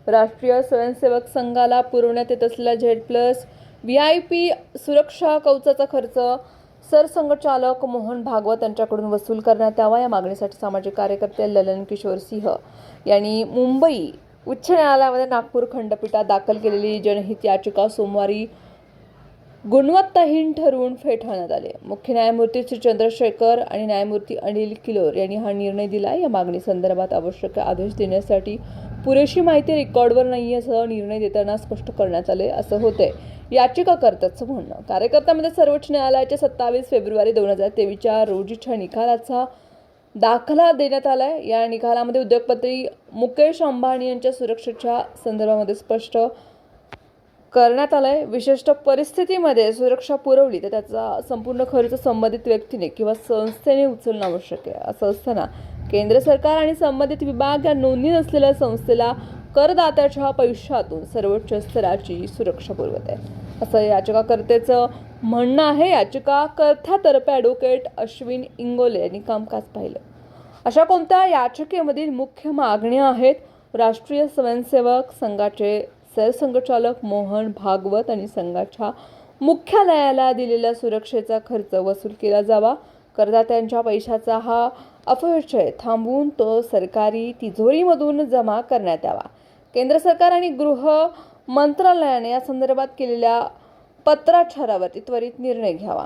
राष्ट्रीय स्वयंसेवक संघाला पुरवण्यात येत असलेला झेड+ VIP सुरक्षा कवचाचा खर्च सरसंघचालक मोहन भागवत यांच्याकडून वसूल करण्यात यावा या मागणीसाठी सामाजिक कार्यकर्ते ललन किशोर सिंह यांनी मुंबई उच्च न्यायालयामध्ये नागपूर खंडपीठात दाखल केलेली जनहित याचिका सोमवारी गुणवत्ताहीन ठरवून फेटाळण्यात आली. मुख्य न्यायमूर्ती श्री चंद्रशेखर आणि न्यायमूर्ती अनिल किलोर यांनी हा निर्णय दिला. या मागणी संदर्भात आवश्यक आदेश देण्यासाठी पुरेशी माहिती रेकॉर्डवर नाही असं निर्णय देताना स्पष्ट करण्यात आले असं होते याचिकाकर्त्याचं म्हणणं. कार्यकर्त्यामध्ये सर्वोच्च न्यायालयाच्या 27 फेब्रुवारी 2023 रोजीच्या निकालाचा दाखला देण्यात आलाय. या निकालामध्ये उद्योगपती मुकेश अंबानी यांच्या सुरक्षेच्या संदर्भामध्ये स्पष्ट करण्यात आलंय. विशिष्ट परिस्थितीमध्ये सुरक्षा पुरवली तर त्याचा संपूर्ण खर्च संबंधित व्यक्तीने किंवा संस्थेने उचलणं आवश्यक आहे. असं असताना केंद्र सरकार आणि संबंधित विभाग या नोंदणी नसलेल्या संस्थेला करदात्याच्या पैशातून सर्वोच्च स्तराची सुरक्षा पुरवत आहे असं याचिकाकर्त्याचं म्हणणं आहे. याचिकाकर्त्यातर्फे ॲडव्होकेट अश्विन इंगोले यांनी कामकाज पाहिलं. अशा कोणत्या याचिकेमधील मुख्य मागण्या आहेत? राष्ट्रीय स्वयंसेवक संघाचे सरसंघचालक मोहन भागवत आणि संघाच्या मुख्यालयाला दिलेल्या सुरक्षेचा खर्च वसूल केला जावा. करदात्यांच्या पैशाचा हा अपव्यय थांबवून तो सरकारी तिजोरीमधून जमा करण्यात यावा. केंद्र सरकार आणि गृह मंत्रालयाने या संदर्भात केलेल्या पत्राचारावरती त्वरित निर्णय घ्यावा.